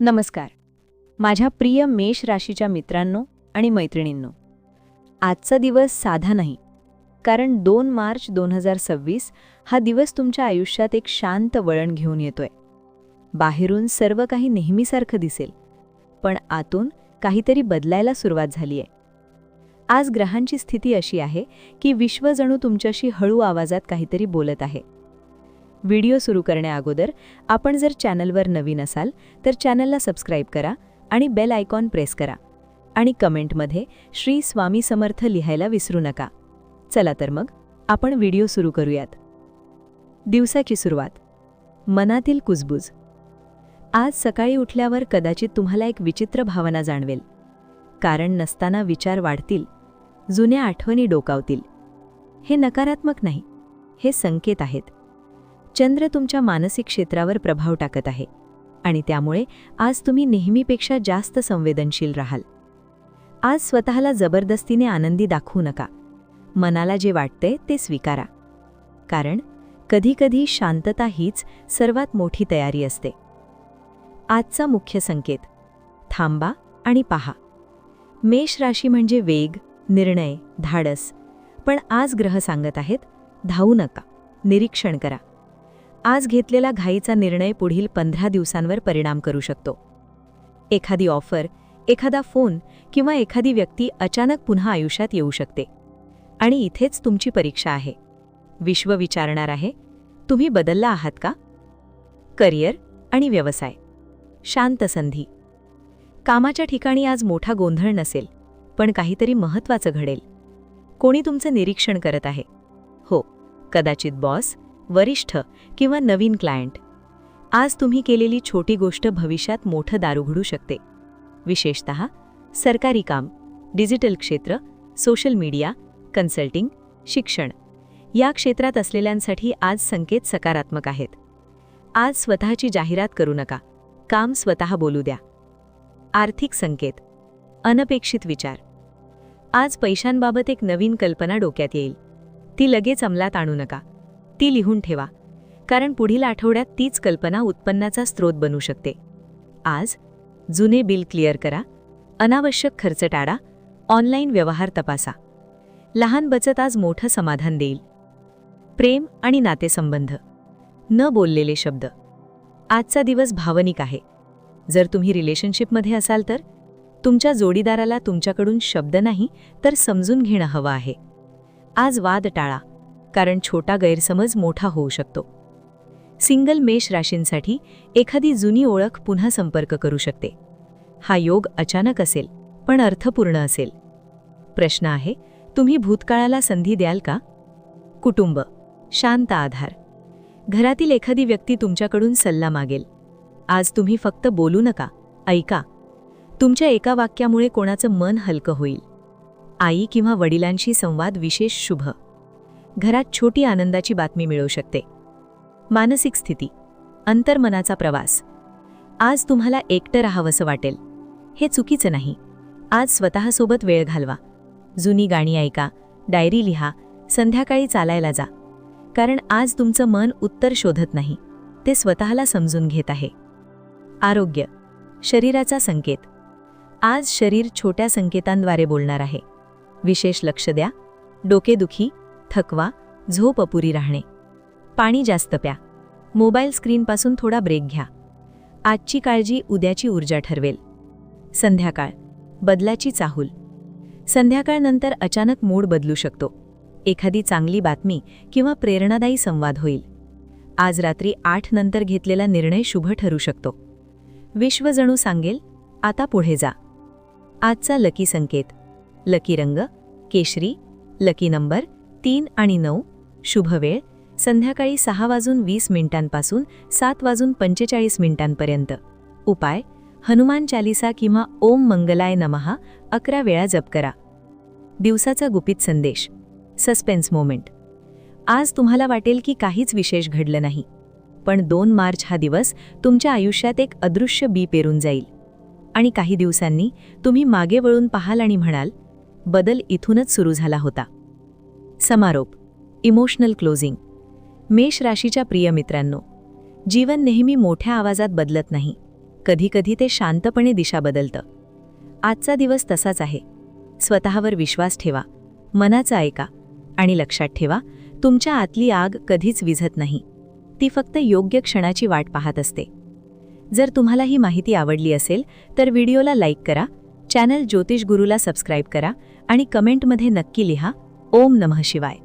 नमस्कार. माझ्या प्रिय मेष राशीच्या मित्रांनो आणि मैत्रिणींनो, आजचा दिवस साधा नाही, कारण 2 मार्च 2026 हा दिवस तुमच्या आयुष्यात एक शांत वळण घेऊन येतोय. बाहेरून सर्व काही नेहमीसारखं दिसेल, पण आतून काहीतरी बदलायला सुरुवात झालीय. आज ग्रहांची स्थिती अशी आहे की विश्व जणू तुमच्याशी हळू आवाजात काहीतरी बोलत आहे. व्हिडिओ सुरू करण्याअगोदर आपण जर चॅनलवर नवीन असाल तर चॅनलला सबस्क्राईब करा आणि बेल आयकॉन प्रेस करा आणि कमेंटमध्ये श्री स्वामी समर्थ लिहायला विसरू नका. चला तर मग आपण व्हिडिओ सुरू करूयात. दिवसाची सुरुवात. मनातील कुजबूज. आज सकाळी उठल्यावर कदाचित तुम्हाला एक विचित्र भावना जाणवेल. कारण नसताना विचार वाढतील, जुन्या आठवणी डोकावतील. हे नकारात्मक नाही, हे संकेत आहेत. चंद्र तुमच्या मानसिक क्षेत्रावर प्रभाव टाकत आहे आणि त्यामुळे आज तुम्ही नेहमीपेक्षा जास्त संवेदनशील राहाल. आज स्वतःला जबरदस्तीने आनंदी दाखवू नका. मनाला जे वाटते ते स्वीकारा, कारण कधीकधी शांतता हीच सर्वात मोठी तयारी असते. आजचा मुख्य संकेत. थांबा आणि पहा. मेष राशी म्हणजे वेग, निर्णय, धाडस. पण आज ग्रह सांगत आहेत, धावू नका, निरीक्षण करा. आज घेतलेला घाईचा निर्णय पुढील 15 दिवसांवर परिणाम करू शकतो. एखादी ऑफर, एखादा फोन किंवा एखादी व्यक्ती अचानक पुन्हा आयुष्यात येऊ शकते. आणि इथेच तुमची परीक्षा आहे. विश्व विचारणार आहे, तुम्ही बदलला आहात का? करिअर आणि व्यवसाय. शांत संधी. कामाच्या ठिकाणी आज मोठा गोंधळ नसेल, पण काहीतरी महत्त्वाचं घडेल. कोणी तुमचं निरीक्षण करत आहे. हो, कदाचित बॉस, वरिष्ठ किंवा नवीन क्लायंट. आज तुम्ही केलेली छोटी गोष्ट भविष्यात मोठं दार उघडू शकते. विशेषतः सरकारी काम, डिजिटल क्षेत्र, सोशल मीडिया, कन्सल्टिंग, शिक्षण या क्षेत्रात असलेल्यांसाठी आज संकेत सकारात्मक आहेत. आज स्वतःची जाहिरात करू नका, काम स्वतः बोलू द्या. आर्थिक संकेत. अनपेक्षित विचार. आज पैशांबाबत एक नवीन कल्पना डोक्यात येईल. ती लगेच अंमलात आणू नका, ती लिहून ठेवा, कारण पुढील आठवड्यात तीच कल्पना उत्पन्नाचा स्रोत बनू शकते. आज जुने बिल क्लिअर करा, अनावश्यक खर्च टाळा, ऑनलाईन व्यवहार तपासा. लहान बचत आज मोठं समाधान देईल. प्रेम आणि नातेसंबंध. न बोललेले शब्द. आजचा दिवस भावनिक आहे. जर तुम्ही रिलेशनशिपमध्ये असाल तर तुमच्या जोडीदाराला तुमच्याकडून शब्द नाही तर समजून घेणं हवं आहे. आज वाद टाळा, कारण छोटा गैरसमज मोठा होऊ शकतो. सिंगल मेष राशींसाठी एखादी जुनी ओळख पुन्हा संपर्क करू शकते. हा योग अचानक असेल, पण अर्थपूर्ण असेल. प्रश्न आहे, तुम्ही भूतकाळाला संधी द्याल का? कुटुंब. शांत आधार. घरातील एखादी व्यक्ती तुमच्याकडून सल्ला मागेल. आज तुम्ही फक्त बोलू नका, ऐका. तुमच्या एका वाक्यामुळे कोणाचं मन हलकं होईल. आई किंवा वडिलांशी संवाद विशेष शुभ. घरात छोटी आनंदाची बातमी मिळू शकते. मानसिक स्थिती. अंतर्मनाचा प्रवास. आज तुम्हाला एकटं राहावंसं वाटेल. हे चुकीचं नाही. आज स्वतःसोबत वेळ घालवा. जुनी गाणी ऐका, डायरी लिहा, संध्याकाळी चालायला जा. कारण आज तुमचं मन उत्तर शोधत नाही, ते स्वतःला समजून घेत आहे. आरोग्य. शरीराचा संकेत. आज शरीर छोट्या संकेतांद्वारे बोलणार आहे. विशेष लक्ष द्या. डोकेदुखी, थकवा, झोप अपुरी राहणे. पाणी जास्त प्या. मोबाईल स्क्रीनपासून थोडा ब्रेक घ्या. आजची काळजी उद्याची ऊर्जा ठरवेल. संध्याकाळ. बदलाची चाहूल. संध्याकाळनंतर अचानक मूड बदलू शकतो. एखादी चांगली बातमी किंवा प्रेरणादायी संवाद होईल. आज रात्री 8 नंतर घेतलेला निर्णय शुभ ठरू शकतो. विश्व जणू सांगेल, आता पुढे जा. आजचा लकी संकेत. लकी रंग केशरी. लकी नंबर 3 आणि 9. शुभ वेळ संध्याकाळी 6:20 पासून 7:45 पर्यंत. उपाय हनुमान चालिसा किंवा ओम मंगलाय नमः 11 वेळा जप करा. दिवसाचा गुपित संदेश. Suspense moment. आज तुम्हाला वाटेल की काहीच विशेष घडलं नाही, पण 2 मार्च हा दिवस तुमच्या आयुष्यात एक अदृश्य बी पेरून जाईल. आणि काही दिवसांनी तुम्ही मागे वळून पाहाल आणि म्हणाल, बदल इथूनच सुरू झाला होता. समारोप. Emotional closing. मेष राशीच्या प्रिय मित्रांनो, जीवन नेहमी मोठ्या आवाजात बदलत नाही. कधीकधी ते शांतपणे दिशा बदलतं. आजचा दिवस तसाच आहे. स्वतःवर विश्वास ठेवा, मनाचं ऐका आणि लक्षात ठेवा, तुमच्या आतली आग कधीच विझत नाही. ती फक्त योग्य क्षणाची वाट पाहत असते. जर तुम्हाला ही माहिती आवडली असेल तर व्हिडिओला लाईक करा, चॅनल ज्योतिष गुरूला सबस्क्राईब करा आणि कमेंटमध्ये नक्की लिहा ओम नमः शिवाय.